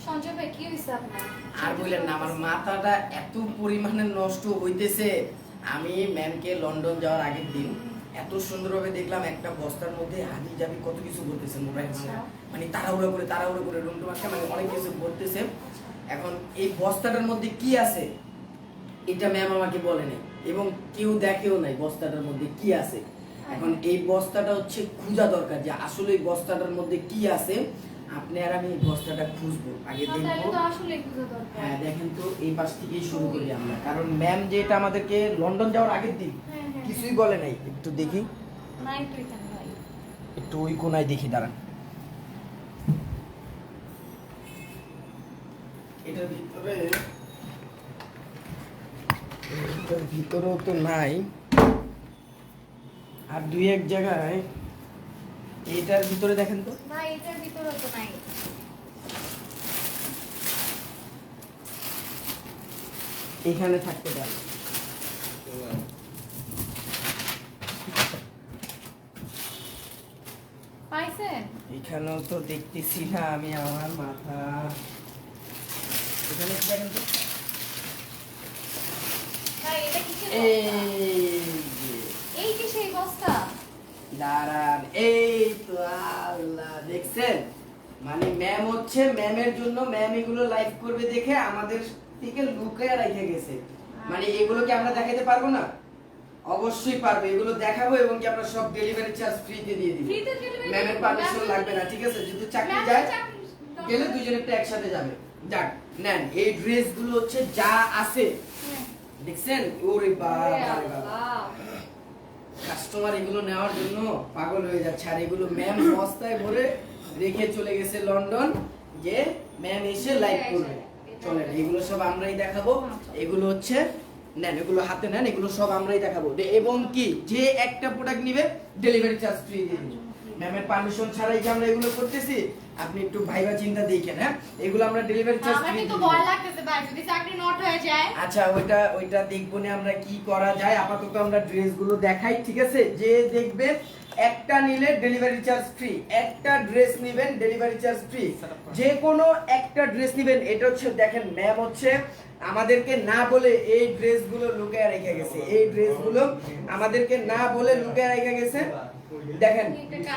সঞ্জয় ভাই কি হইছে আপনার? আর বললেন না, আমার মাথাটা এত পরিমাণে নষ্ট হইতেছে। আমি ম্যামকে লন্ডন যাওয়ার আগের দিন এত সুন্দরভাবে দেখলাম একটা বস্তার মধ্যে হাবি জাবি কত কিছু করতেছে মোবাইল, মানে তাড়াহুড়ো করে রুম টুম মানে অনেক কিছু করতেছে। এখন এই বস্তাটার মধ্যে কি আছে এটা ম্যাম আমাকে বলেনি এবং কেউ দেখেও নাই বস্তাটার মধ্যে কি আছে। এখন এই বস্তাটা হচ্ছে খোঁজা দরকার যে আসলে এই বস্তাটার মধ্যে কি আছে। আপনি আর আমি এই বস্তাটা খুঁজবো, আগে দেখবো। হ্যাঁ দেখেন তো, এই পাশ থেকেই শুরু করি আমরা, কারণ ম্যাম যেটা আমাদেরকে লন্ডন যাওয়ার আগের দিন কিছুই বলে নাই। একটু দেখি, একটু ওই কোনায় দেখি, দাঁড়ান। এটার ভিতরেও তো নাই, আর দুই এক জায়গায়। এইটার ভিতরে দেখেন তো, না এটার ভিতরেও তো নাই। এখানে থাকতে পারে। পাইছেন? এখানেও তো দেখতেছি না আমি, আমার মাথা। এখানে দেখেন তো, ভাই এটা কিসের বস্তা? এই কি সেই বস্তা? দাঁড়ান, এই তো আল্লাহ, দেখছেন? মানে ম্যাম হচ্ছে, ম্যামের জন্য ম্যাম এগুলো লাইভ করবে দেখে আমাদের থেকে লুকায় রেখে গেছে। মানে এগুলো কি আমরা দেখাতে পারবো না? অবশ্যই পারবে, এগুলো দেখাবো এবং কি আমরা সব ডেলিভারি চার্জ ফ্রিতে দিয়ে দিব। ম্যামের পারমিশন লাগবে না, ঠিক আছে? যদি চাকরি যায় গেলে দুজনেরটা একসাথে যাবে। যাক, নেন এই ড্রেসগুলো হচ্ছে যা আছে, দেখছেন? ওরে বাবা, কাস্টমার এগুলো নেওয়ার জন্য পাগল হয়ে যাচ্ছে। আর এগুলো ম্যাম বস্তায় ভরে রেখে চলে গেছে লন্ডন, যে ম্যাম এসে লাইভ করবে। চলেন, এগুলো সব আমরাই দেখাবো। এগুলো হচ্ছে, নেন এগুলো হাতে নেন, এগুলো সব আমরাই দেখাবো। এবং কি, যে একটা প্রোডাক্ট নিবে ডেলিভারি চার্জ ফ্রি দিয়ে দিব। ম্যামের পারমিশন ছাড়াই যে আমরা এগুলো করতেছি, আপনি একটু ভাইবা চিন্তা দেখেন। হ্যাঁ, এগুলো আমরা ডেলিভারি চার্জ ফ্রি দিই। ভয় লাগতেছে ভাই, যদি চাকরি নট হয়ে যায়। আচ্ছা, ওইটা দেখবো না আমরা কি করা যায়। আপাতত আমরা ড্রেসগুলো দেখাই, ঠিক আছে? যে দেখবে একটা নিলে ডেলিভারি চার্জ ফ্রি, একটা ড্রেস নেবেন ডেলিভারি চার্জ ফ্রি, যে কোনো একটা ড্রেস নেবেন। এটা হচ্ছে দেখেন, ম্যাম হচ্ছে আমাদেরকে না বলে এই ড্রেসগুলো লুকিয়ে রেখে গেছে। এই ড্রেসগুলো আমাদেরকে না বলে লুকিয়ে রেখে গেছে। দেখেন,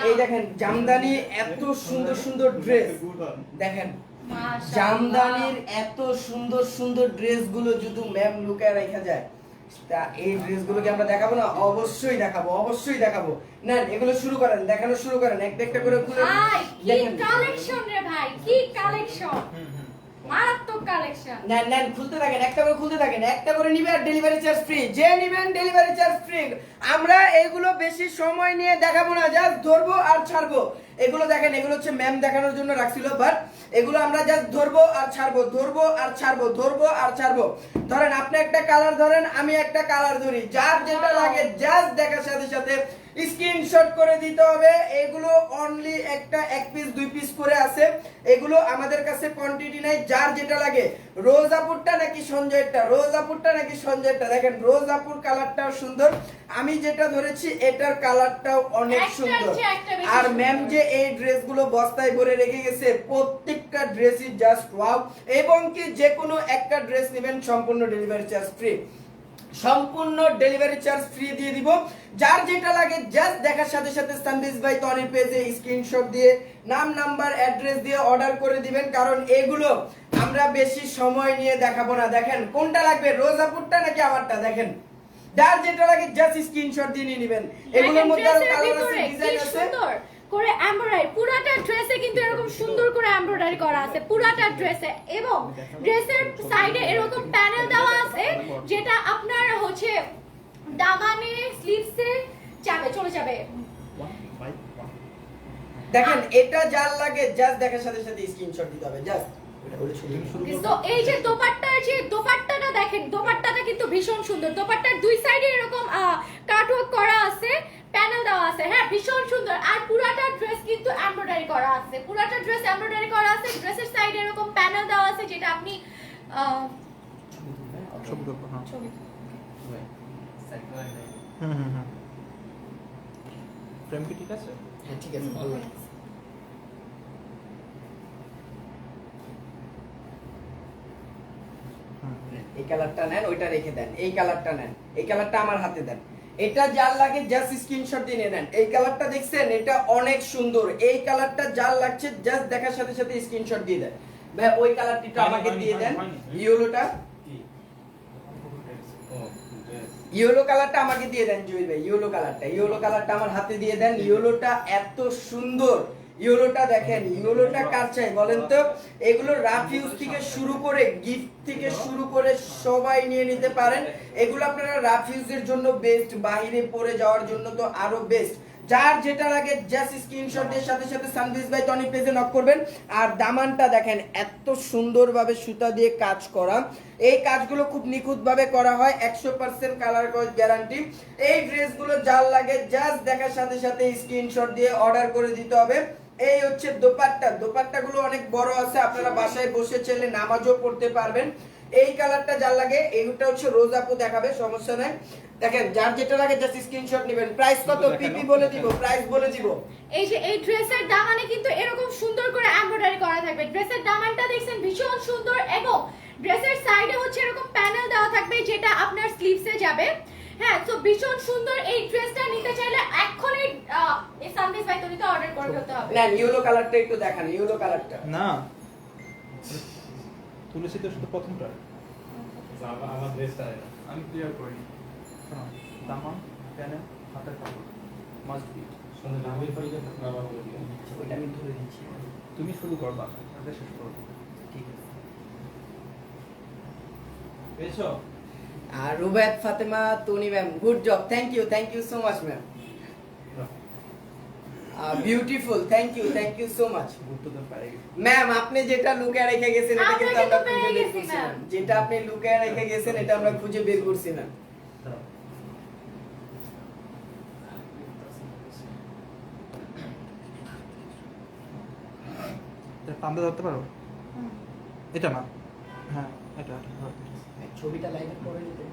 এই দেখেন জামদানি, এত সুন্দর সুন্দর ড্রেস। দেখেন জামদানির এত সুন্দর সুন্দর ড্রেসগুলো যদি ম্যাম লুকিয়ে রেখে যায়, তা এই ড্রেসগুলোকে আমরা দেখাবো না? অবশ্যই দেখাবো, অবশ্যই দেখাবো। নেন এগুলো শুরু করেন, দেখানো শুরু করেন, একটা একটা করে খুলে দেখেন। কি কালেকশন রে ভাই, কি কালেকশন, মারাত্মক কালেকশন। নেন খুলতে থাকেন, একটা করে খুলতে থাকেন, একটা করে নিবে আর ডেলিভারি চার্জ ফ্রি। যে নিবেন ডেলিভারি চার্জ ফ্রি। আমরা এগুলো বেশি সময় নিয়ে দেখাবো না, জাস্ট ধরবো আর ছাড়বো। এগুলো দেখেন, এগুলো হচ্ছে ম্যাম দেখানোর জন্য রাখছিল, বাট এগুলো আমরা জাস্ট ধরবো আর ছাড়বো, ধরবো আর ছাড়বো, ধরবো আর ছাড়বো। ধরেন আপনি একটা কালার ধরেন, আমি একটা কালার ধরি, যার যেটা লাগে জাস্ট দেখার সাথে সাথে স্ক্রিনশট করে দিতে হবে। এগুলো অনলি একটা এক পিস দুই পিস করে আছে, এগুলো আমাদের কাছে কোয়ান্টিটি নাই। যার যেটা লাগে, রোজাপুরটা নাকি সঞ্জয়েরটা, রোজাপুরটা নাকি সঞ্জয়েরটা। দেখেন রোজাপুর কালারটাও সুন্দর, আমি যেটা ধরেছি এটার কালারটাও অনেক সুন্দর। আর ম্যাম যে এই ড্রেসগুলো বস্তায় ভরে রেখে গেছে, প্রত্যেকটা ড্রেসই জাস্ট ওয়াও। এবং কি যে কোনো একটা ড্রেস নেবেন সম্পূর্ণ ডেলিভারি চার্জ ফ্রি, সম্পূর্ণ ডেলিভারি চার্জ ফ্রি দিয়ে দিব। যার যেটা লাগে জাস্ট দেখার সাথে সাথে সানদিস ভাই তনির পেজে স্ক্রিনশট দিয়ে নাম নাম্বার অ্যাড্রেস দিয়ে অর্ডার করে দিবেন, কারণ এগুলো আমরা বেশি সময় নিয়ে দেখাবো না। দেখেন কোনটা লাগবে, রোজাপুরটা নাকি আমারটা, দেখেন যার যেটা লাগে জাস্ট স্ক্রিনশট দিয়ে নিয়ে নেবেন। এগুলোর মধ্যে আরো কালার আছে, ডিজাইন আছে করে এমব্রয়ডারি, পুরাটা ড্রেসে কিন্তু এরকম সুন্দর করে এমব্রয়ডারি করা আছে পুরাটা ড্রেসে, এবং ড্রেসের সাইডে এরকম প্যানেল দেওয়া আছে, যেটা আপনার হচ্ছে দামানে স্লিভসে যাবে, চলে যাবে। দেখেন এটা যার লাগে জাস্ট দেখার সাথে সাথে স্ক্রিনশট দিতে হবে, জাস্ট তো এই যে দোপাট্টার যে দোপাট্টাটা দেখেন, দোপাট্টাটা কিন্তু ভীষণ সুন্দর। দোপাট্টার দুই সাইডে এরকম কাটওয়ার্ক করা আছে, প্যানেল দেওয়া আছে, হ্যাঁ ভীষণ সুন্দর। আর পুরাটা ড্রেস কিন্তু এমব্রয়ডারি করা আছে, পুরাটা ড্রেস এমব্রয়ডারি করা আছে। ড্রেসের সাইডে এরকম প্যানেল দেওয়া আছে, যেটা আপনি ছবি করব। হ্যাঁ ছবি ফ্রেম কি ঠিক আছে? হ্যাঁ ঠিক আছে, ভালো। এই কালারটা নেন, ওইটা রেখে দেন, এই কালারটা নেন, এই কালারটা আমার হাতে দেন। এটা যার লাগে জাস্ট স্ক্রিনশট দিয়ে নেন। এই কালারটা দেখছেন, এটা অনেক সুন্দর। এই কালারটা যার লাগছে জাস্ট দেখার সাথে সাথে স্ক্রিনশট দিয়ে দেন। ভাই ওই কালারটা আমাকে দিয়ে দেন, ইয়েলোটা, ইয়েলো কালারটা আমাকে দিয়ে দেন জুয়েল ভাই। ইয়েলো কালারটা আমার হাতে দিয়ে দেন। ইয়েলোটা এত সুন্দর, ইয়েলোটা দেখেন, ইয়েলোটা কার চাই বলেন তো? এগুলো রাফ ইউজ থেকে শুরু করে গিফট থেকে শুরু করে সবাই নিয়ে নিতে পারেন। এগুলো আপনারা রাফ ইউজের জন্য বেস্ট, বাইরে পরে যাওয়ার জন্য তো আরো বেস্ট। যার যেটা লাগে জাস্ট স্ক্রিনশট দিয়ে সাথে সাথে সানভিজ বাই টনি পেজে নক করবেন। আর দামানটা দেখেন এত সুন্দরভাবে সুতা দিয়ে কাজ করা, এই কাজগুলো খুব নিখুঁতভাবে করা হয়, 100% কালার গ্যারান্টি। এই ড্রেসগুলো যার লাগে জাস্ট দেখার সাথে সাথে স্ক্রিনশট দিয়ে অর্ডার করে দিতে হবে। এই হচ্ছে দোপাট্টাগুলো অনেক বড় আছে, আপনারা বাসায় বসে চাইলে নামাজও পড়তে পারবেন। এই কালারটা যার লাগে, এইটা হচ্ছে রোজ আপু দেখাবে, সমস্যা নাই। দেখেন যার যেটা লাগে জাস্ট স্ক্রিনশট নেবেন। প্রাইস কত পিপি বলে দিব, প্রাইস বলে দিব। এই যে এই ড্রেসের দামানে কিন্তু এরকম সুন্দর করে এমব্রয়ডারি করা থাকবে। ড্রেসের দামানটা দেখছেন ভীষণ সুন্দর, এবং ড্রেসের সাইডে হচ্ছে এরকম প্যানেল দেওয়া থাকবে যেটা আপনার স্লিভসে যাবে। হ্যাঁ, তো ভীষণ সুন্দর। এই ড্রেসটা নিতে চাইলে এখনই এই সানভিজ বাই টনিতে অর্ডার করে ফেলতে হবে। না, ইয়েলো কালারটা একটু দেখান, ইয়েলো কালারটা না তুলেছি তো শুধু প্রথমটা। আমার ড্রেসটা আমি ক্লিয়ার করিনি। শোনো, দামান, প্যানেল, হাতের কাপড় মাস্ট বি। সুন্দর আমি ফেললে বাবা বলে দিও। ওইটা আমি ধরে দিচ্ছি। তুমি শুরু করবা, এটা শেষ করো। ঠিক আছে। পেয়েছো? আর Rubayat Fatema Toni ma'am, good job, thank you so much ma'am. Beautiful, thank you so much গুরুত্ব দেন পারে। ম্যাম। আপনি যেটা লুকিয়ে রেখে গেছেন এটা কিন্তু আমরা আমরা কিন্তু খুঁজে পেয়ে বের গেছি, করছি ম্যাম। ম্যাম। যেটা আপনি লুকিয়ে রেখে গেছেন এটা আমরা খুঁজে বের করছি ম্যাম। পাম্পে ধরতে পারো? এটা না, হ্যাঁ এটা ছবিটা লাইভ করে নিতে।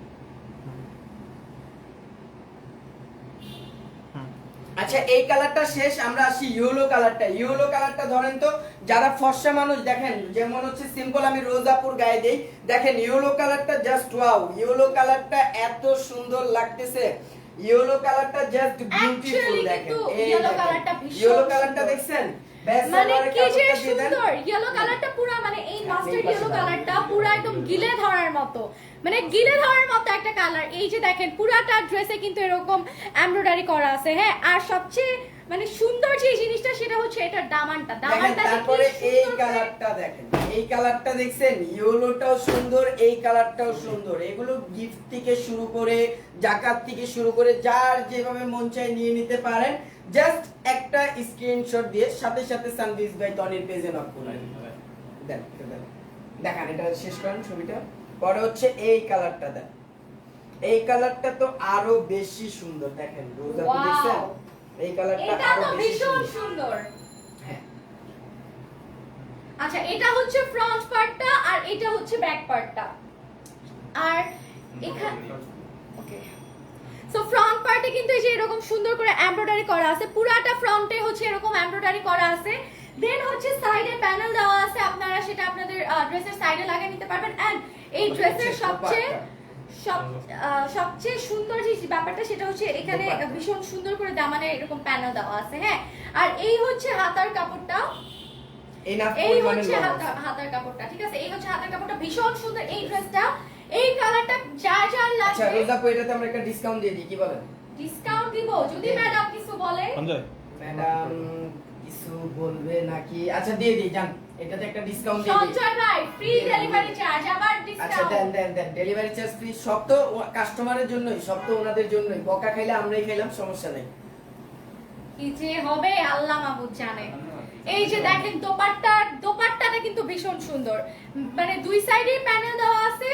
আচ্ছা, এই কালারটা শেষ, আমরা আসি ইয়েলো কালারটা। ইয়েলো কালারটা ধরেন তো, যারা ফর্সা মানুষ দেখেন, যেমন হচ্ছে সিম্পল আমি রোজাপুর গায়ে দেই, দেখেন ইয়েলো কালারটা জাস্ট ওয়াও। ইয়েলো কালারটা এত সুন্দর লাগতেছে, ইয়েলো কালারটা জাস্ট বিউটিফুল। Actually দেখেন কিন্তু এই yellow কালারটা ভীষণ ইয়েলো কালারটা সুন্দর। দেখছেন, ব্যাস মানে এবারে কি যে কাপড়টা দিয়ে দেন। সুন্দর ইয়েলো কালারটা, পুরো মানে এই মাস্টার্ড ইয়েলো কালারটা পুরো একদম গিলে ধরার মতো, মানে গিলে ধরার মতো একটা কালার। এই যে দেখেন পুরাটা ড্রেসে কিন্তু এরকম এমব্রয়ডারি করা আছে। হ্যাঁ, আর সবচেয়ে মানে সুন্দর যে জিনিসটা সেটা হচ্ছে এটার দামানটা। দেখেন দামানটা যে কি তারপরে এই সুন্দর করে- কালারটা দেখেন, এই কালারটা দেখছেন, ইয়েলোটাও সুন্দর, এই কালারটাও সুন্দর। এগুলো গিফট থেকে শুরু করে জাকাত থেকে শুরু করে যার যেভাবে মন চায় নিয়ে নিতে পারেন। জাস্ট একটা স্ক্রিনশট দিয়ে সাথে সাথে সানভিজ বাই টনির পেজে নক করুন। দেন দেখান, এটা শেষ করেন ছবিটা। পরে হচ্ছে এই কালারটা দেন, এই কালারটা তো আরো বেশি সুন্দর। দেখেন রোজা Wow! দেখছেন, এই কালারটা এটা আরো তো বেশি ভীষণ সুন্দর। সুন্দর। হ্যাঁ, আচ্ছা, এটা হচ্ছে ফ্রন্ট পার্টটা আর এটা হচ্ছে ব্যাক পার্টটা। আর এখানে ওকে, সো ফ্রন্ট পার্টে কিন্তু এই যে এরকম সুন্দর করে এমব্রয়ডারি করা আছে, পুরাটা ফ্রন্টে হচ্ছে এরকম এমব্রয়ডারি করা আছে। দেন হচ্ছে সাইডে প্যানেল দেওয়া আছে, আপনারা সেটা আপনাদের ড্রেসের সাইডে লাগিয়ে নিতে পারবেন। এন্ড এই ড্রেসের সবচেয়ে সুন্দর যে ব্যাপারটা সেটা হচ্ছে এখানে ভীষণ সুন্দর করে দামানে এরকম প্যানেল দেওয়া আছে। হ্যাঁ, আর এই হচ্ছে হাতার কাপড়টা, এই হচ্ছে হাতার কাপড়টা, ঠিক আছে? এই হচ্ছে হাতার কাপড়টা, ভীষণ সুন্দর এই ড্রেসটা। এই কালারটা যা যা আচ্ছা লাগবে রোজা এটাতে আমরা একটা ডিসকাউন্ট দিয়ে দিই, কি বলেন? ডিসকাউন্ট দিব যদি ম্যাডাম কিছু বলে। সঞ্জয় ম্যাডাম কিছু বলবে নাকি? আচ্ছা দিয়ে দিই, জান এটাতে একটা ডিসকাউন্ট দিয়ে দিই। সঞ্জয় ভাই ফ্রি ডেলিভারি চার্জ, আবার আচ্ছা ডিসকাউন্ট। দেন ডেলিভারি চার্জ ফ্রি। সব তো কাস্টমারের জন্যই, সব তো ওনাদের জন্যই। বকা খাইলে আমরাই খাইলাম, সমস্যা নেই। কি যে হবে আল্লাহ মাহবুব জানে। এই যে দেখেন দোপাট্টাটা কিন্তু ভীষণ সুন্দর, মানে দুই সাইডে প্যানেল দেওয়া আছে,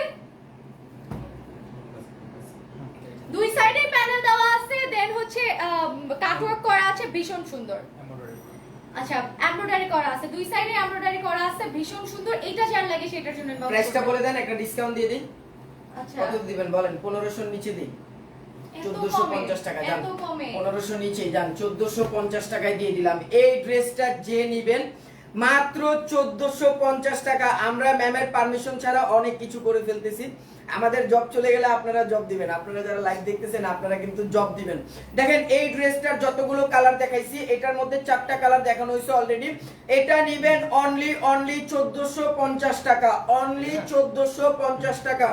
দুই সাইডে প্যানেল দেওয়া আছে। দেন হচ্ছে কাটওয়ার্ক করা আছে, ভীষণ সুন্দর। আচ্ছা, এমব্রয়ডারি করা আছে, দুই সাইডে এমব্রয়ডারি করা আছে, ভীষণ সুন্দর। এটা যার লাগে সেটার জন্য প্রাইসটা বলে দেন, একটা ডিসকাউন্ট দিয়ে দিই। আচ্ছা, কত দিবেন বলেন? 1500 নিচে দিই, এত 1450 টাকা কমে, জান। এত কমে। 1500 নিচে যান, 1450 টাকায় দিয়ে দিলাম। এই ড্রেসটা যে নিবেন মাত্র 1450 টাকা। আমরা ম্যামের পারমিশন ছাড়া অনেক কিছু করে ফেলতেছি। আমাদের জব চলে গেলে আপনারা জব দিবেন, আপনারা যারা লাইভ দেখতেছেন আপনারা কিন্তু জব দিবেন। দেখেন এই ড্রেসটার যতগুলো কালার দেখাইছি এটার মধ্যে 4টা কালার দেখানো হয়েছে অলরেডি। এটা নেবেন অনলি 1450 টাকা, অনলি 1450 টাকা।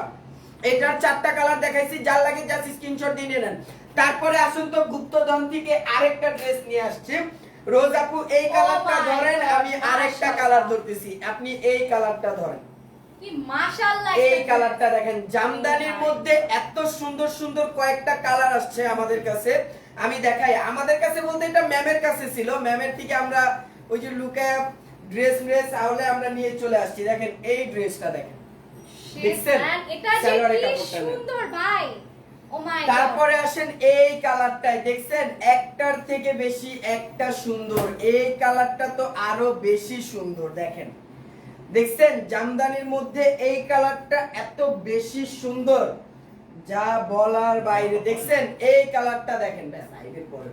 এটার 4টা কালার দেখাইছি, যার লাগে জাস্ট স্ক্রিনশট দিয়ে নেন। তারপরে আসুন তো গুপ্তধন থেকে আরেকটা ড্রেস নিয়ে আসছি। রোজ আপু এই কালারটা my ধরেন, God, আমি আরেকটা মাশাআল্লাহ। কালার ধরতেছি, আপনি এই কালারটা ধরেন। কি মাশাআল্লাহ, এই কালারটা দেখেন, জামদানির মধ্যে এত সুন্দর সুন্দর কয়েকটা কালার আসছে আমাদের কাছে। আমি দেখাই, আমাদের কাছে বলতে এটা ম্যামের কাছে ছিল, ম্যামের থেকে আমরা ওই যে লুকায় ড্রেস আউলে আমরা নিয়ে চলে আসছি। দেখেন এই ড্রেসটা দেখেন, দেখছেন? এটা যে সালোয়ারের কি কাপড়টা নেন। সুন্দর ভাই, ও মাই গড। তারপরে আসেন এই কালারটাই, দেখছেন একটার থেকে বেশি একটা সুন্দর। এই কালারটা তো আরো বেশি সুন্দর, দেখেন দেখছেন জামদানির মধ্যে এই কালারটা এত বেশি সুন্দর যা বলার বাইরে। দেখছেন এই কালারটা দেখেন, সাইডের পরে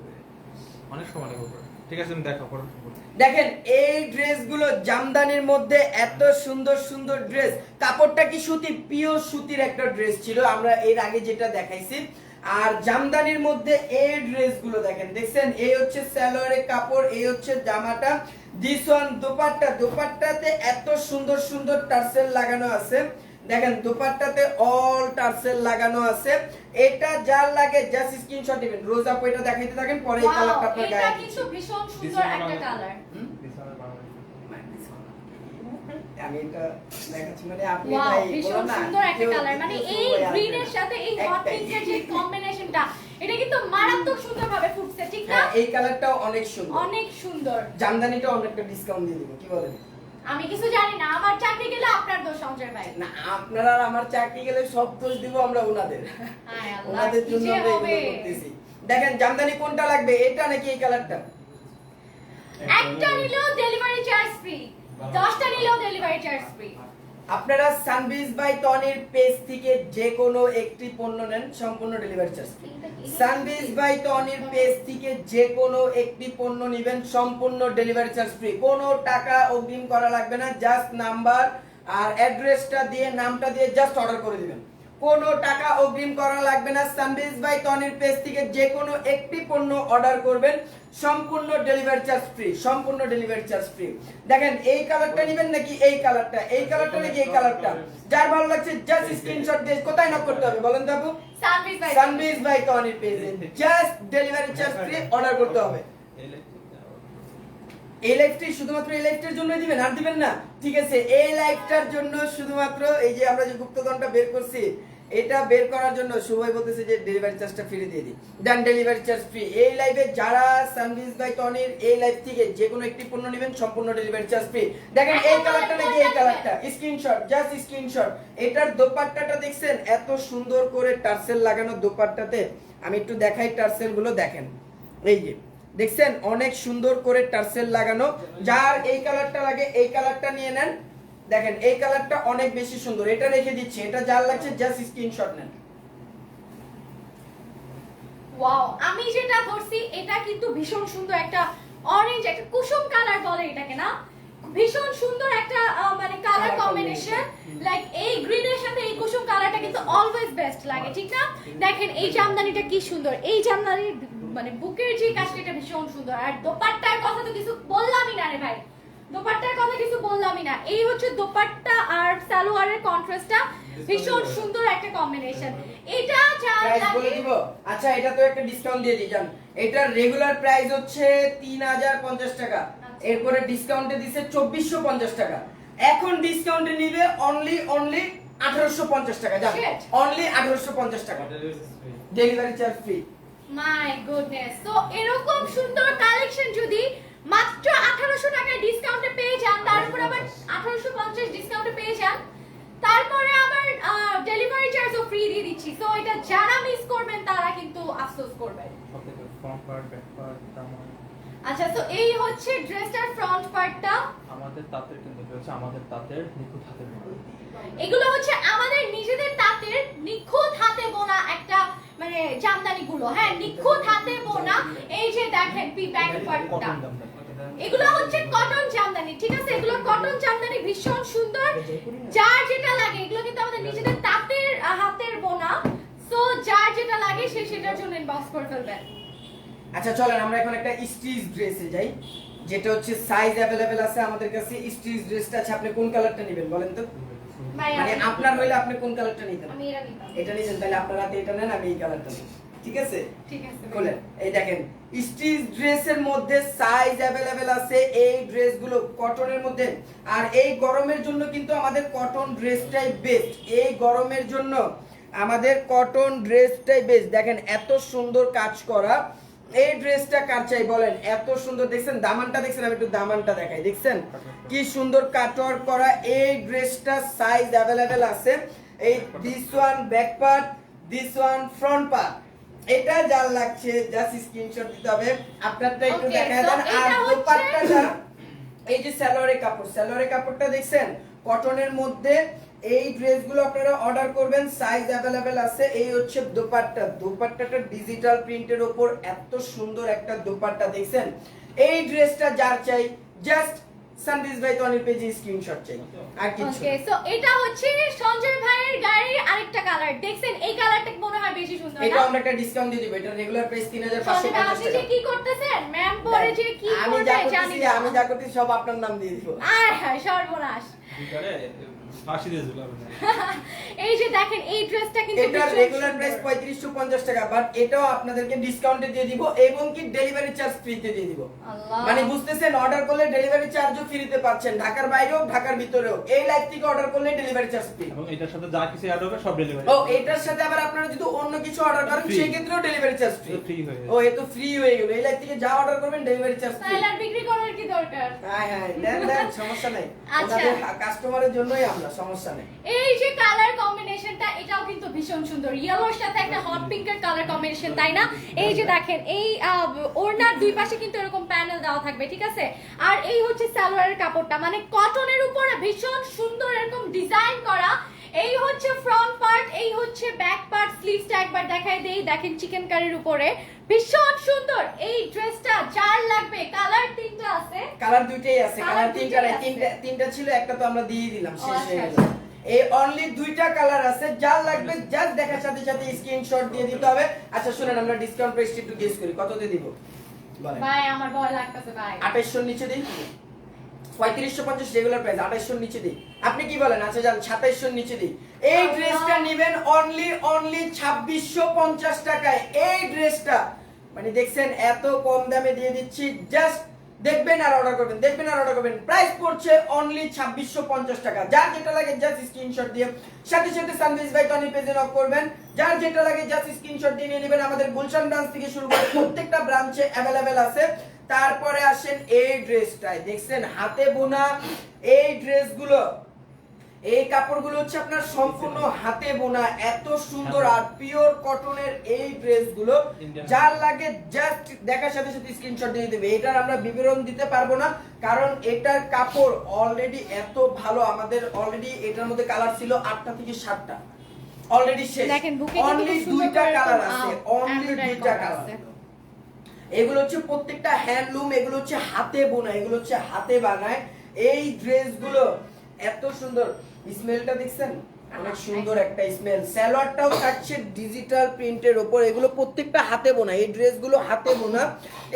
অনেক সময় লাগবে। ঠিক আছে, তুমি দেখো পরে। দেখেন এই ড্রেসগুলো জামদানির মধ্যে এত সুন্দর সুন্দর ড্রেস। কাপড়টা কি সুতি, পিওর সুতির একটা ড্রেস ছিল আমরা এর আগে যেটা দেখাইছি। আর জামদানির মধ্যে এই ড্রেসগুলো দেখেন, দেখছেন এই হচ্ছে সালোয়ারের কাপড়, এই হচ্ছে জামাটা। দিস ওয়ান দোপাট্টা, দোপাট্টাতে এত সুন্দর সুন্দর টার্সেল লাগানো আছে। দেখেন দোপাট্টাতে অল টার্সেল লাগানো আছে। এটা যার লাগে জাস্ট স্ক্রিনশট দিবেন। রোজ আপু এটা দেখাইতে থাকেন, পরে এই কালারটা আপনার এটা গায়ে কিন্তু ভীষণ সুন্দর একটা কালার। আমি এটা দেখাচ্ছি, মানে আপনি ওয়াও, ভাই ভীষণ বলো না, সুন্দর একটা কেউ কালার। মানে কিছু এই বলে আসবে গ্রিনের না। সাথে এই হট একটাই। পিঙ্কের যে কম্বিনেশনটা, এটা কিন্তু মারাত্মক সুন্দরভাবে ফুটছে, ঠিক না? হ্যাঁ, এই কালারটাও অনেক সুন্দর। অনেক সুন্দর। জামদানিটা অনেকটা ডিসকাউন্ট দিয়ে দিব, কি বলেন? আমি কিছু জানি না, আমার চাকরি গেলে আপনার দোষ সঞ্জয় ভাই। না, আপনারা আর আমার চাকরি গেলে সব দোষ দিব আমরা ওনাদের। হায় আল্লাহ, ওনাদের কি জন্য যে আমরা হবে। এগুলো করতেছি। দেখেন জামদানি কোনটা লাগবে, এটা নাকি এই কালারটা? একটা নিলেও ডেলিভারি চার্জ ফ্রি, 10টা নিলেও ডেলিভারি চার্জ ফ্রি। আপনারা সানবিজ বাই টনির পেজ থেকে যে কোনো একটি পণ্য নেন, সম্পূর্ণ delivery charge free. Sunbiz by টনির পেজ থেকে যে কোনো একটি পণ্য নেবেন, সম্পূর্ণ ডেলিভারি চার্জ ফ্রি। কোনো টাকা অগ্রিম করা লাগবে না, জাস্ট নাম্বার আর অ্যাড্রেসটা দিয়ে নামটা দিয়ে জাস্ট অর্ডার করে দিবেন। কোনো টাকা অগ্রিম করা লাগবে না। সানবিজ বাই টনির পেজ থেকে যে কোনো একটি পণ্য অর্ডার করবেন, সম্পূর্ণ ডেলিভারি চার্জ ফ্রি, সম্পূর্ণ ডেলিভারি চার্জ ফ্রি। দেখেন এই কালারটা নেবেন নাকি এই কালারটা, এই কালারটা নাকি এই কালারটা, যার ভালো লাগছে জাস্ট স্ক্রিনশট দিয়ে কোথায় নক করতে হবে বলেন তো আপু? সানবিজ ভাই, সানবিজ বাই টনির পেজে just delivery charge free order করতে হবে। এই লাইভটি শুধুমাত্র এই লাইভটার জন্য দিবেন, আর দিবেন না? ঠিক আছে, এই লাইভটার জন্য শুধুমাত্র এই যে আমরা যে গুপ্তধনটা বের করছি, এটা বের করার জন্য সবাই বলতেছে যে ডেলিভারি চার্জটা ফ্রি দিয়ে দিই। ডান, ডেলিভারি চার্জ ফ্রি। এই লাইভে যারা সানবিজ বাই টনির এই লাইভ থেকে যে কোনো একটি পণ্য নেবেন, সম্পূর্ণ ডেলিভারি চার্জ ফ্রি। দেখেন এই কালারটা নাকি এই কালারটা, স্ক্রিনশট, জাস্ট স্ক্রিনশট। এটার দোপাট্টাটা দেখছেন এত সুন্দর করে টার্সেল লাগানো দোপাট্টাতে। আমি একটু দেখাই টার্সেল গুলো, দেখেন এই যে দেখছেন অনেক সুন্দর করে টার্সেল লাগানো। যার এই কালারটা লাগে এই কালারটা নিয়ে নেন। দেখেন এই কালারটা অনেক বেশি সুন্দর, এটা রেখে দিচ্ছি। এটা যার লাগছে জাস্ট স্ক্রিনশট নেন। ওয়াও, আমি যেটা ধরছি এটা কিন্তু ভীষণ সুন্দর একটা অরেঞ্জ, একটা কুসুম কালার বলে এটাকে না, ভীষণ সুন্দর একটা মানে কালার কম্বিনেশন। লাইক এই গ্রিনের সাথে এই কুসুম কালারটা কিন্তু অলওয়েজ বেস্ট লাগে, ঠিক না? দেখেন এই জামদানিটা কি সুন্দর, এই জামদানির মানে বুকের যে কাজটা ভীষণ সুন্দর। আর দোপাট্টার কথা তো কিছু বললামই না রে ভাই, দোপাট্টার কথা কিছু বললামই না। এই হচ্ছে দোপাট্টা আর সালোয়ারের কন্ট্রাস্টটা, ভীষণ সুন্দর একটা কম্বিনেশন। এটা যার প্রাইস বলে লাগে দিব। আচ্ছা, এটা তো একটা ডিসকাউন্ট দিয়ে দিই জান। এটার রেগুলার প্রাইস হচ্ছে 3050 টাকা, এরপরে ডিসকাউন্টে দিছে 2450 টাকা। এখন ডিসকাউন্টে নিবে অনলি 1850 টাকা। জান, Shit. অনলি 1850 টাকা, delivery charge free. My goodness. তো এরকম সুন্দর কালেকশন যদি মাত্র 1800 টাকায় ডিসকাউন্টে পেয়ে যান, তার উপর আবার 1850 ডিসকাউন্টে পেয়ে যান, তারপরে আবার ডেলিভারি চার্জও ফ্রি দিয়ে দিচ্ছি। সো এটা যারা মিস করবেন তারা কিন্তু আফসোস করবেন। ফ্রন্ট পার্ট, ব্যাক পার্ট, দামান। আচ্ছা, তো এই হচ্ছে ড্রেসটার ফ্রন্ট পার্টটা। আমাদের তাঁতের কিন্তু হচ্ছে আমাদের তাঁতের নিখুঁত হাতের বোনা। এগুলো হচ্ছে আমাদের নিজেদের তাঁতের নিখুঁত হাতে বোনা একটা মানে জামদানি গুলো, হ্যাঁ নিখুঁত হাতে বোনা। এই যে দেখেন ব্যাক পার্টটা, কটন জামদানি। এগুলো হচ্ছে কটন জামদানি, ঠিক আছে? এগুলো কটন জামদানি, ভীষণ সুন্দর। যার যেটা লাগে, এগুলো কিন্তু আমাদের নিজেদের তাঁতের হাতের বোনা। সো যার যেটা লাগে সে সেটার জন্য ইনবক্স করে ফেলবেন। আচ্ছা চলেন আমরা এখন একটা স্টিচ ড্রেসে যাই, যেটা হচ্ছে সাইজ अवेलेबल আছে আমাদের কাছে। স্টিচ ড্রেসটা আছে, আপনি কোন কালারটা নেবেন বলেন তো? ভাই মানে আপনার হইলে আপনি কোন কালারটা নিতেন? আমি এটা নিতাম। এটা নিতেন, তাহলে আপনার হাতে এটা নেন, আমি এই কালারটা নিই, ঠিক আছে? ঠিক আছে ভাই। বলেন, এই দেখেন স্টিচ ড্রেসের মধ্যে সাইজ अवेलेबल আছে। এই ড্রেসগুলো কটনের মধ্যে, আর এই গরমের জন্য কিন্তু আমাদের কটন ড্রেসটাই বেস্ট। এই গরমের জন্য আমাদের কটন ড্রেসটাই বেস্ট। দেখেন এত সুন্দর কাজ করা এই ড্রেসটা কার চাই বলেন? এত সুন্দর, দেখছেন দামানটা দেখছেন? আমি একটু দামানটা দেখাই, দেখছেন কি সুন্দর কাটওয়ার্ক করা এই ড্রেসটা। সাইজ अवेलेबल আছে। এই this one back part, this one front part. এটা যার লাগছে জাস্ট স্ক্রিনশট দিতে হবে। আপনারটা একটু Okay, দেখায় so দেন। আর এটা হচ্ছে- দোপাট্টাটা, এই যে সালোয়ারের কাপড়, সালোয়ারের কাপড়টা দেখছেন কটনের মধ্যে। এই ড্রেসগুলো আপনারা অর্ডার করবেন, সাইজ अवेलेबल আছে। এই হচ্ছে দোপাট্টা, দোপাট্টাটা ডিজিটাল প্রিন্টের উপর এত সুন্দর একটা দোপাট্টা, দেখছেন? এই ড্রেসটা যার চাই জাস্ট সানবিজ ভাই তনির পেজে স্ক্রিনশট চাই, আর কিছু ওকে, সো এটা হচ্ছে সঞ্জয় ভাইয়ের গাড়ির আরেকটা কালার। দেখছেন এই কালারটা মনে হয় বেশি সুন্দর এটা না? আমরা একটা ডিসকাউন্ট দিয়ে দিব। এটা রেগুলার প্রাইস সঞ্জয় ভাই, 3550 আপনি যে টাকা। কি করতেছেন? ম্যাম পরে যে কি আমি করবে যা জানি করতেছি, না। আমি যা করতেছি সব আপনার নাম দিয়ে দিব। আয় হায় সর্বনাশ। ভিতরে ফাঁসি দিয়ে ঝুলাবে না। এই যে দেখেন এই ড্রেসটা কিন্তু এটা ভীষণ রেগুলার সুন্দর। প্রাইস 3550 টাকা, বাট এটাও আপনাদেরকে ডিসকাউন্টে দিয়ে দিব এবং কি ডেলিভারি চার্জ ফ্রিতে দিয়ে দিব। আল্লাহ। মানে বুঝতেছেন, অর্ডার করলে ডেলিভারি চার্জও ফ্রিতে পাচ্ছেন, ঢাকার বাইরেও ঢাকার ভিতরেও। এই লাইভ থেকে অর্ডার করলে ডেলিভারি চার্জ ফ্রি। এবং এটার সাথে যা কিছু অ্যাড হবে সব ডেলিভারি। ও এটার সাথে আবার আপনারা যদি অন্য কিছু অর্ডার করেন Free। সেই ক্ষেত্রেও ডেলিভারি চার্জ ফ্রি। তো free হয়ে ও এ তো ফ্রি হয়ে গেল। এই লাইভ থেকে যা অর্ডার করবেন ডেলিভারি চার্জ ফ্রি। তাহলে আর বিক্রি করার কি দরকার? হ্যাঁ হ্যাঁ, দেন দেন, সমস্যা নাই। আচ্ছা। আমাদের কাস্টমারের জন্যই আমরা, সমস্যা নেই। এই যে কালার কম্বিনেশনটা, এটাও কিন্তু ভীষণ সুন্দর। ইয়েলোর সাথে একটা হট পিঙ্কের কালার কম্বিনেশন, তাই না? এই যে দেখেন এই ওড়নার দুই পাশে কিন্তু এরকম প্যানেল দেওয়া থাকবে, ঠিক আছে? আর এই হচ্ছে সালোয়ারের কাপড়টা, মানে কটনের উপরে ভীষণ সুন্দর এরকম ডিজাইন করা। এই হচ্ছে ফ্রন্ট পার্ট, এই হচ্ছে ব্যাক পার্ট। স্লিভসটা একবার দেখাই দেই, দেখেন চিকেন কারির উপরে ভীষণ সুন্দর এই ড্রেসটা। যার লাগবে, কালার তিনটা আছে, কালার দুইটাই আছে। কালার কালার তিনটা দুইটাই নাই, আছে। তিনটা ছিল, একটা তো আমরা দিয়ে দিলাম, ও, শেষ হয়ে আচ্ছা, গেল। এই অনলি দুইটা কালার আছে। যার লাগবে জাস্ট দেখার সাথে সাথে স্ক্রিনশট দিয়ে দিতে হবে। আচ্ছা শুনেন, আমরা ডিসকাউন্ট প্রাইস একটু গেস করি, কত দিয়ে দিব বলেন? ভাই আমার ভয় লাগতেছে ভাই। 2800 নিচে দিই, 3550 রেগুলার প্রাইস, 2800 নিচে দিই। আপনি কি বলেন? আচ্ছা যান 2700 নিচে দিই। এই আল্লাহ। ড্রেসটা নেবেন অনলি 2650 টাকায়। এই ড্রেসটা মানে দেখছেন এত কম দামে দিয়ে দিচ্ছি, জাস্ট দেখবেন আর অর্ডার করবেন, দেখবেন আর অর্ডার করবেন। প্রাইস পড়ছে অনলি 2650 টাকা। যার যেটা লাগে জাস্ট স্ক্রিনশট দিয়ে সাথে সাথে সানভিজ ভাই টনি পেজে নক করবেন। যার যেটা লাগে জাস্ট স্ক্রিনশট দিয়ে নিয়ে নেবেন। আমাদের গুলশান ব্রাঞ্চ থেকে শুরু করে প্রত্যেকটা ব্রাঞ্চে अवेलेबल আছে। তারপরে আসেন এই ড্রেসটায়, দেখছেন হাতে বোনা এই ড্রেসগুলো, এই কাপড়গুলো হচ্ছে আপনার সম্পূর্ণ হাতে বোনা, এত সুন্দর আর পিওর কটনের এই ড্রেসগুলো। যার লাগে জাস্ট দেখার সাথে সাথে স্ক্রিনশট দিয়ে দেবে। এটার আমরা বিবরণ দিতে পারবো না, কারণ এটার কাপড় অলরেডি এত ভালো। আমাদের অলরেডি এটার মধ্যে কালার ছিল 8টা থেকে 7টা, অলরেডি শেষ। দেখেন বুকে অনলি দুইটা কালার আছে, অনলি দুইটা কালার। এগুলো হচ্ছে প্রত্যেকটা হ্যান্ডলুম, এগুলো হচ্ছে হাতে বোনা, এগুলো হচ্ছে হাতে বানায়। এই ড্রেসগুলো এত সুন্দর, স্মেলটা দেখছেন অনেক সুন্দর একটা স্মেল। সালোয়ারটাও থাকছে ডিজিটাল প্রিন্টের উপর। এগুলো প্রত্যেকটা হাতে বোনা, এই ড্রেসগুলো হাতে বোনা।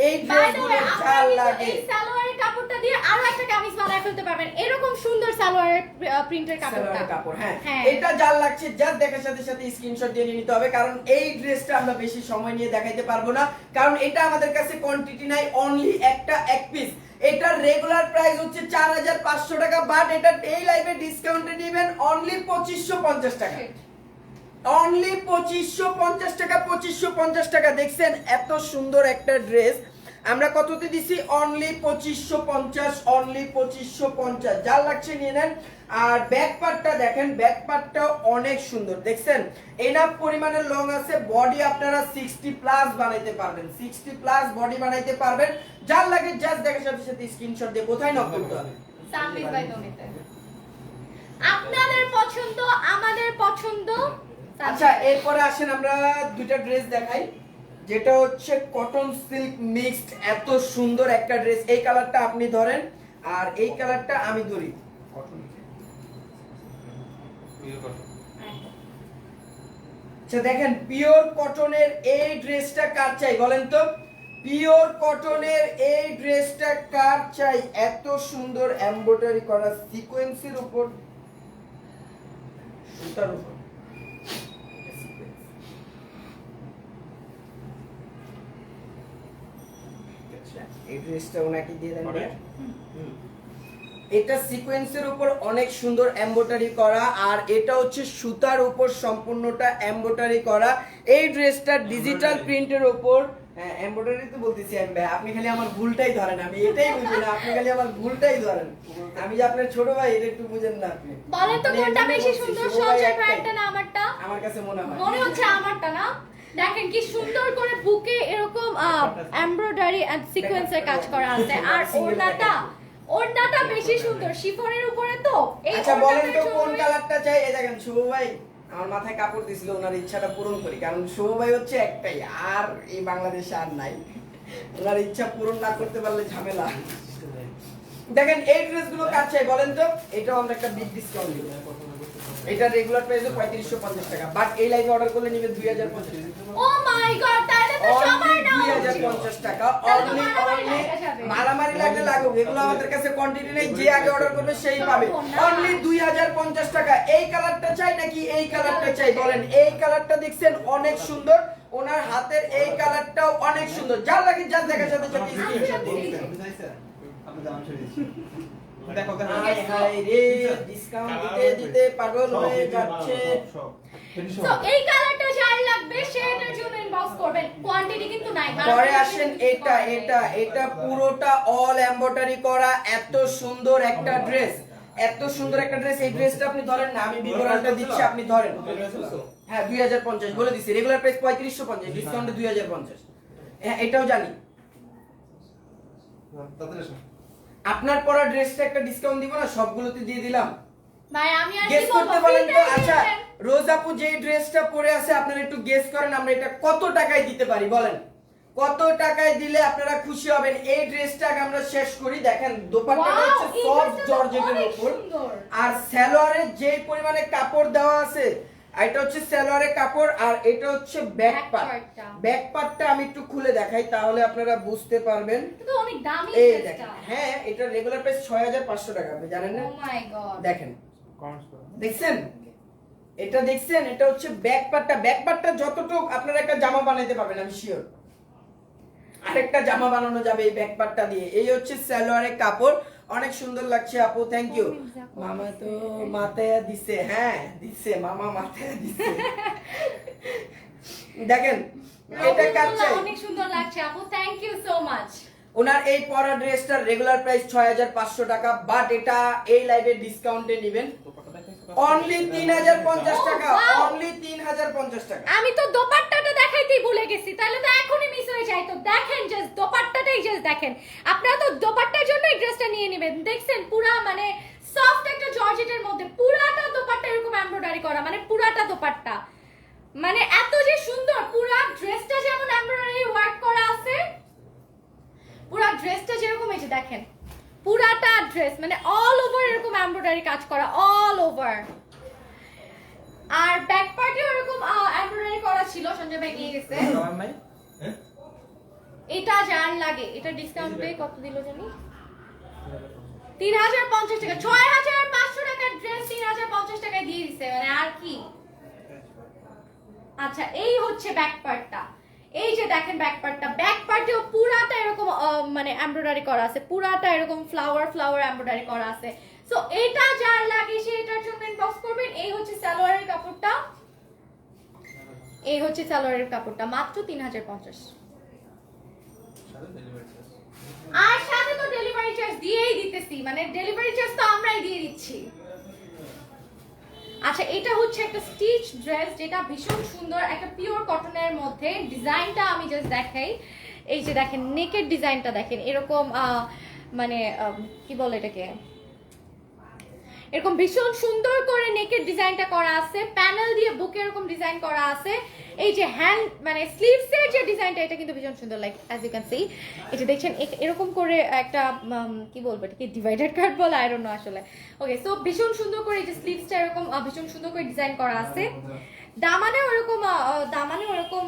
এই ড্রেসগুলো যার লাগে এই সালোয়ারের কাপড়টা দিয়ে আরো একটা কামিজ বানায় ফেলতে পারবেন, এরকম সুন্দর সালোয়ারের প্রিন্টের কাপড়টা। সালোয়ারের কাপড়, হ্যাঁ হ্যাঁ। এটা যার লাগছে জাস্ট দেখার সাথে সাথে স্ক্রিনশট দিয়ে নিতে হবে, কারণ এই ড্রেসটা আমরা বেশি সময় নিয়ে দেখাইতে পারবো না, কারণ এটা আমাদের কাছে কোয়ান্টিটি নাই, অনলি একটা এক পিস। এটার রেগুলার প্রাইস হচ্ছে 4500 টাকা, বাট এটা এই লাইভে ডিসকাউন্টে দিবেন অনলি 2550 টাকা। অনলি 2550 টাকা, 2550 টাকা। দেখছেন এত সুন্দর একটা ড্রেস আমরা কততে দিছি? Only 2550, only 2550। যার লাগছে নিয়ে নেন। আর ব্যাক পার্টটা দেখেন, ব্যাক পার্টটাও অনেক সুন্দর, দেখছেন এনাফ পরিমাণের লং আছে। বডি আপনারা 60 প্লাস বানাইতে পারবেন, 60 প্লাস বডি বানাইতে পারবেন। যার লাগে জাস্ট দেখার সাথে সাথে স্ক্রিনশট দিয়ে কোথায় নক করতে হবে? সানভিজ বাই টনিতে। আপনাদের পছন্দ আমাদের পছন্দ। আচ্ছা এরপরে আসেন আমরা দুইটা ড্রেস দেখাই। যেটা হচ্ছে কটন সিল্ক মিক্সড, এত সুন্দর একটা ড্রেস। এই কালারটা আপনি ধরেন আর এই কালারটা আমি ধরি। Cotton pure cotton. আচ্ছা দেখেন, পিওর কটনের এই ড্রেসটা কার চাই বলেন তো? পিওর কটনের এই ড্রেসটা কার চাই? এত সুন্দর এমব্রয়ডারি করা সিকোয়েন্সের উপর, সুতার উপর। এই ড্রেসটা ওনাকে দিয়ে দেন। পরে? এটা সিকোয়েন্সের উপর অনেক সুন্দর এমব্রয়ডারি করা, আর এটা হচ্ছে সুতার উপর সম্পূর্ণটা এমব্রয়ডারি করা। এই ড্রেসটা ডিজিটাল প্রিন্টের উপর, হ্যাঁ এমব্রয়ডারি তো বলতেছি আমি ভাই, আপনি খালি আমার ভুলটাই ধরেন, আমি এটাই বুঝি না, আপনি খালি আমার ভুলটাই ধরেন। আমি যে আপনার ছোট ভাই, এটা একটু বুঝেন না আপনি। বলেন তো আমি কোনটা এমনি বেশি বলছি, সুন্দর, শুভ ভাই সঞ্জয় একটাই। ভাইয়েরটা না আমারটা? আমার কাছে মনে হয় মনে হচ্ছে আমারটা না। দেখেন কি সুন্দর করে বুকে এরকম এমব্রয়ডারি এন্ড সিকোয়েন্সের কাজ করা আছে, আর ওড়নাটা বেশি সুন্দর শিফনের উপরে তো। এই আচ্ছা বলেন তো ওড়নাটার কোন জন্য- কালারটা চাই? এই দেখেন শুভ ভাই আমার মাথায় কাপড় দিছিল, ওনার ইচ্ছাটা পূরণ করি, কারণ শুভ ভাই হচ্ছে একটাই, আর এই বাংলাদেশে আর নাই। ওনার ইচ্ছা পূরণ না করতে পারলে ঝামেলা। দেখেন এই ড্রেসগুলো কার চাই বলেন তো? এটাও আমরা একটা বিগ ডিসকাউন্ট দিব। এটা রেগুলার প্রাইস 3550 টাকা, বাট এই লাইভে অর্ডার করলে নিবে 2050 টাকা। ও মাই গড, তাহলে তো সবাই নাও। 2050 টাকা তাহলে তো অনলি। মারামারি লাগা যাবে। মারামারি লাগলে লাগুক, এগুলো আমাদের কাছে কোয়ান্টিটি নেই, যে আগে অর্ডার করবে সেই পাবে। অনলি 2050 টাকা। এই কালারটা চাই নাকি এই কালারটা চাই বলেন? এই কালারটা দেখছেন অনেক সুন্দর, ওনার হাতের এই কালারটাও অনেক সুন্দর। যা লাগে যা দেখার সাথে সাথে স্ক্রিনশট দিয়ে দিবেন। আপনি দাম ছেড়ে দিচ্ছি। দেখো হাই হাই রে, ডিসকাউন্ট দিতে দিতে পাগল হয়ে যাচ্ছে। তো এই কালারটা যার লাগবে সেটার জন্য ইনবক্স করবেন, কোয়ান্টিটি কিন্তু নাই। পরে আসেন এটা এটা এটা পুরোটা অল এমব্রয়ডারি করা, এত সুন্দর একটা ড্রেস, এত সুন্দর একটা ড্রেস। এই ড্রেসটা আপনি ধরেন না, আমি বিবরণটা দিচ্ছি, আপনি ধরেন। হ্যাঁ 2050 বলে দিছি, রেগুলার প্রাইস 3550, ডিসকাউন্টে 2050। হ্যাঁ এটাও জানি। আপনার পরা ড্রেসটা একটা ডিসকাউন্ট দিব না, সবগুলোতে দিয়ে দিলাম। ভাই আমি আর গেস কি করতে বলবো, বলেন তো। ফ্রিতে আচ্ছা দিবেন। রোজ আপু যে ড্রেসটা পরে আছে, আপনারা একটু গেস করেন আমরা এটা কত টাকায় দিতে পারি বলেন? কত টাকায় দিলে আপনারা খুশি হবেন? এই ড্রেসটাকে আমরা শেষ করি। দেখেন দোপাট্টাটা Wow, হচ্ছে এই সফট ড্রেসটা তো জর্জেটের অনেক উপর, সুন্দর। আর সালোয়ারে যে পরিমাণে কাপড় দেওয়া আছে, এটা হচ্ছে সালোয়ারের কাপড়, আর এটা হচ্ছে ব্যাক Back পার্ট। partটা। ব্যাক পার্টটা আমি একটু খুলে দেখাই, তাহলে আপনারা বুঝতে পারবেন। কিন্তু অনেক দামি এই ড্রেসটা। দেখেন, হ্যাঁ এটা রেগুলার প্রাইস 6500 টাকা, আপনি জানেন না? ও মাই গড। দেখেন কমেন্টস করো। দেখছেন, এটা দেখছেন, এটা হচ্ছে ব্যাক পার্টটা। ব্যাক পার্টটা যতটুকু আপনারা একটা জামা বানাইতে পারবেন আমি শিওর, আরেকটা জামা বানানো যাবে এই ব্যাক পার্টটা দিয়ে। এই হচ্ছে সালোয়ারের কাপড়, অনেক সুন্দর লাগছে আপু, থ্যাংক ইউ। মামা তো মাথায় দিছে, হ্যাঁ দিছে, মামা মাথায় দিছে। দেখেন এটা কাটছে, অনেক সুন্দর লাগছে আপু, থ্যাংক ইউ সো মাচ। ওনার এই পরা ড্রেসটার রেগুলার প্রাইস 6500 টাকা, বাট এটা এই লাইভে ডিসকাউন্টে নেবেন অনলি 3050 টাকা, Oh, wow! অনলি 3050 টাকা। আমি তো দোপাট্টাটা দেখাইতেই ভুলে গেছি, তাহলে তো এখনই মিস হয়ে যায়। তো দেখেন জাস্ট দোপাট্টাটাই জাস্ট দেখেন, আপনারা তো দোপাট্টার জন্য এই ড্রেসটা নিয়ে নেবেন। দেখছেন পুরা মানে সফট একটা জর্জেটের মধ্যে পুরাটা দোপাট্টা এরকম এমব্রয়ডারি করা, মানে পুরাটা দোপাট্টা মানে এত যে সুন্দর। পুরা ড্রেসটা যেমন এমব্রয়ডারি ওয়ার্ক করা আছে, পুরা ড্রেসটা যেরকম, এই যে দেখেন পুরাটা ড্রেস মানে অল ওভার এরকম এমব্রয়ডারি কাজ করা, অল ওভার। আর ব্যাক পার্টেও এরকম এমব্রয়ডারি করা ছিল, সঞ্জয় ভাই নিয়ে গেছে। কালার নাই? এটা যার লাগে, এটা ডিসকাউন্টে কত দিল জানি? 3050 টাকা। 6500 টাকার ড্রেস 3050 টাকায় দিয়ে দিছে, মানে আর কি। আচ্ছা এই হচ্ছে ব্যাক পার্টটা, এই যে দেখেন ব্যাক পার্টটা, ব্যাক পার্টেও পুরাটা এরকম মানে এমব্রয়ডারি করা আছে, পুরাটা এরকম ফ্লাওয়ার ফ্লাওয়ার এমব্রয়ডারি করা আছে। সো এটা যার লাগে সে এটার জন্য ইনবক্স করবেন। এই হচ্ছে সালোয়ারের কাপড়টা, এই হচ্ছে সালোয়ারের কাপড়টা, মাত্র 3050। আর সাথে তো ডেলিভারি চার্জ দিয়েই দিতেছি, মানে ডেলিভারি চার্জ তো আমরাই দিয়ে দিচ্ছি। আচ্ছা এটা হচ্ছে একটা স্টিচ ড্রেস, যেটা ভীষণ সুন্দর, একটা পিওর কটনের মধ্যে। ডিজাইনটা আমি জাস্ট দেখাই, এই যে দেখেন নেকের ডিজাইনটা দেখেন, এরকম মানে কি বলে এটাকে, এরকম ভীষণ সুন্দর করে নেকের ডিজাইনটা করা আছে, প্যানেল দিয়ে বুকে এরকম ডিজাইন করা আছে। এই যে হ্যান্ড মানে স্লিভসের যে ডিজাইনটা এটা কিন্তু ভীষণ সুন্দর, like as you can see এটা দেখছেন এরকম করে একটা কি বলবো এটাকে ডিভাইডার কাট বলে, আই ডোন্ট নো আসলে। ওকে, সো ভীষণ সুন্দর করে এই যে স্লিভসটা এরকম ভীষণ সুন্দর করে ডিজাইন করা আছে। দামানেও এরকম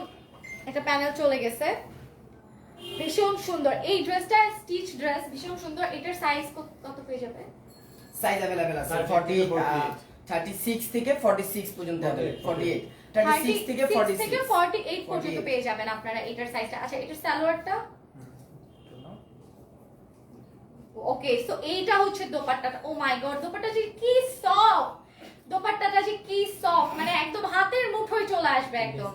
একটা প্যানেল চলে গেছে, ভীষণ সুন্দর। এই ড্রেসটা স্টিচ ড্রেস, ভীষণ সুন্দর। এটার সাইজ কত পেয়ে যাবে? সাইজ अवेलेबल আছে 36 থেকে 46 পর্যন্ত अवेलेबल, 48 36 থেকে 48 পর্যন্ত পেয়ে যাবেন আপনারা এটার সাইজটা। আচ্ছা, এটার সালোয়ারটা ওকে, সো এইটা হচ্ছে দোপাট্টাটা। ও মাই গড, দোপাট্টা যে কি সফট, দোপাট্টাটা যে কি সফট, মানে একদম হাতের মুঠোয় চলে আসবে একদম।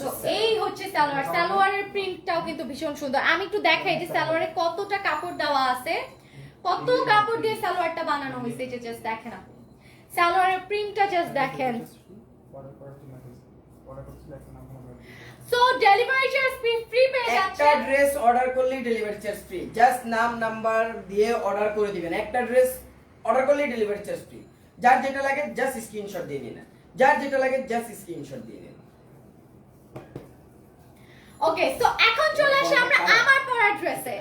তো এই হচ্ছে সালোয়ার, সালোয়ারের প্রিন্টটাও কিন্তু ভীষণ সুন্দর। আমি একটু দেখাই যে সালোয়ারে কতটা কাপড় দেওয়া আছে, কত কাপড় দিয়ে সালোয়ারটা বানানো হয়েছে, যে জাস্ট দেখেন আপনি সালোয়ারের প্রিন্টটা জাস্ট দেখেন। সো ডেলিভারি চার্জ ফ্রি পেয়ে যাচ্ছে। একটা ড্রেস অর্ডার করলেই ডেলিভারি চার্জ ফ্রি, জাস্ট নাম নাম্বার দিয়ে অর্ডার করে দিবেন। একটা ড্রেস অর্ডার করলেই ডেলিভারি চার্জ ফ্রি। যার যেটা লাগে জাস্ট স্ক্রিনশট দিয়ে দিন, যার যেটা লাগে জাস্ট স্ক্রিনশট দিয়ে দিন। ওকে, সো এখন চলে আসি আমরা আমার পরা ড্রেসে।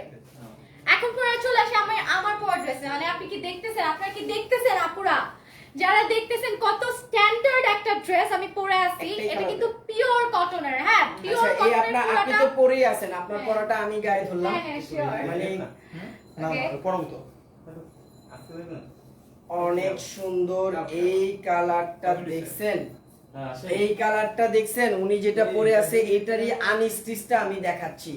এখন চলে আসি আমার পরা ড্রেসে। মানে আপনি কি দেখতেছেন, আপনারা কি দেখতেছেন আপুরা যারা দেখতেছেন কত স্ট্যান্ডার্ড একটা ড্রেস আমি পরে আছি। এটা কিন্তু পিওর কটনের, হ্যাঁ পিওর আচ্ছা, এই কটনের। আপনি তো পরেই আছেন, আপনার পরাটা আমি গায়ে ধরলাম। হ্যাঁ, sure. মানে না পড়াবো তো অনেক সুন্দর। এই কালারটা দেখছেন, এই কালারটা দেখছেন, উনি যেটা পরে আছে এটারই আনস্টিচটা আমি দেখাচ্ছি।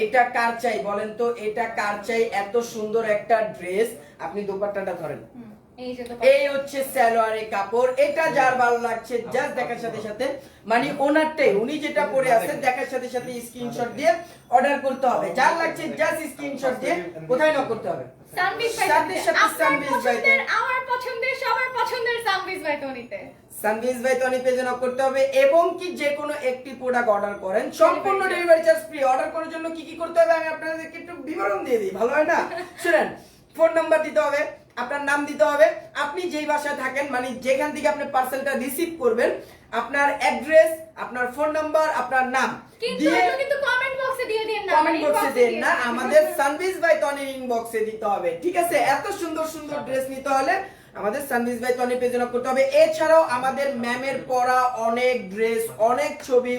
এটা কার চাই বলেন তো, এটা কার চাই? এত সুন্দর একটা ড্রেস। আপনি দোপাট্টাটা ধরেন, এই যে এই হচ্ছে সালোয়ারের কাপড়। এটা যার ভালো লাগছে জাস্ট দেখার সাথে সাথে, মানে ওনারটাই উনি যেটা পরে আছে দেখার সাথে সাথে স্ক্রিনশট দিয়ে অর্ডার করতে হবে। যার লাগছে জাস্ট স্ক্রিনশট দিয়ে কোথায় নক করতে হবে? সানবিজ ভাই, সানবিজ ভাই, আমার পছন্দের সবার পছন্দের সানবিজ ভাই টনিতে, সানবিজ ভাই টনি পেজে নক করতে হবে। এবং কি যে কোনো একটি প্রোডাক্ট অর্ডার করেন সম্পূর্ণ ডেলিভারি চার্জ ফ্রি। অর্ডার করার জন্য কি কি করতে হবে আমি আপনাদেরকে একটু বিবরণ দিয়ে দিই, ভালো হয় না? শুনেন, ফোন নাম্বার দিতে হবে, আপনার নাম দিতে হবে, আপনি যেই বাসায় থাকেন মানে যেখান থেকে আপনি পার্সেলটা রিসিভ করবেন, আপনার অ্যাড্রেস, আপনার ফোন নাম্বার, আপনার নাম দিয়ে কিন্তু কমেন্ট বক্সে দিয়ে দেন না, কমেন্ট বক্সে দেন না, আমাদের সানবিজ ভাই টনির ইনবক্সে দিতে হবে। ঠিক আছে? এত সুন্দর সুন্দর ড্রেস নিতে হলে আমাদের সানবিজ ভাই টনি পেজে নক করতে হবে। এছাড়াও আমাদের ম্যামের পরা অনেক ড্রেস, অনেক ছবি,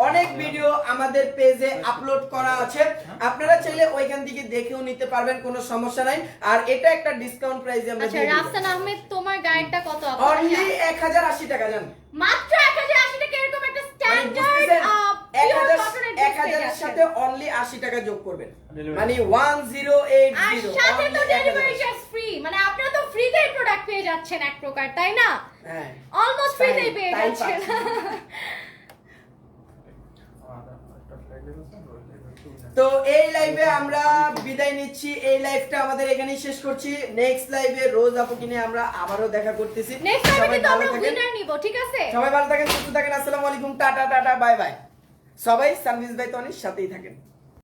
অনেক ভিডিও আমাদের পেজে আপলোড করা আছে, আপনারা চাইলে ওইখান থেকে দেখেও নিতে পারবেন, কোনো সমস্যা নাই। আর এটা একটা ডিসকাউন্ট প্রাইসে আমরা আচ্ছা, দিয়ে দিই। রাফসান আহমেদ তোমার গায়েরটা কত? অনলি 1080 টাকা জান, মাত্র 1080 টাকা। এরকম একটা স্ট্যান্ডার্ড 1000 এর সাথে অনলি 80 টাকা যোগ করবেন, মানে 1080। আর সাথে তো ডেলিভারি চার্জ ফ্রি, মানে আপনারা তো ফ্রিতেই প্রোডাক্ট পেয়ে যাচ্ছেন এক প্রকার, তাই না? হ্যাঁ, অলমোস্ট ফ্রিতেই পেয়ে যাচ্ছেন। তো এই লাইভে আমরা বিদায় নিচ্ছি, এই লাইভটা আমাদের এখানেই শেষ করছি। নেক্সট লাইভে রোজ আপুকে নিয়ে আমরা আবারও দেখা করতেছি। নেক্সট লাইভে কিন্তু আমরা উইনার নিব, ঠিক আছে? সবাই ভালো থাকেন, সুস্থ থাকেন, আসসালামু আলাইকুম, টাটা টাটা, বাই বাই। সবাই সানবিজ ভাই টনির সাথেই থাকেন।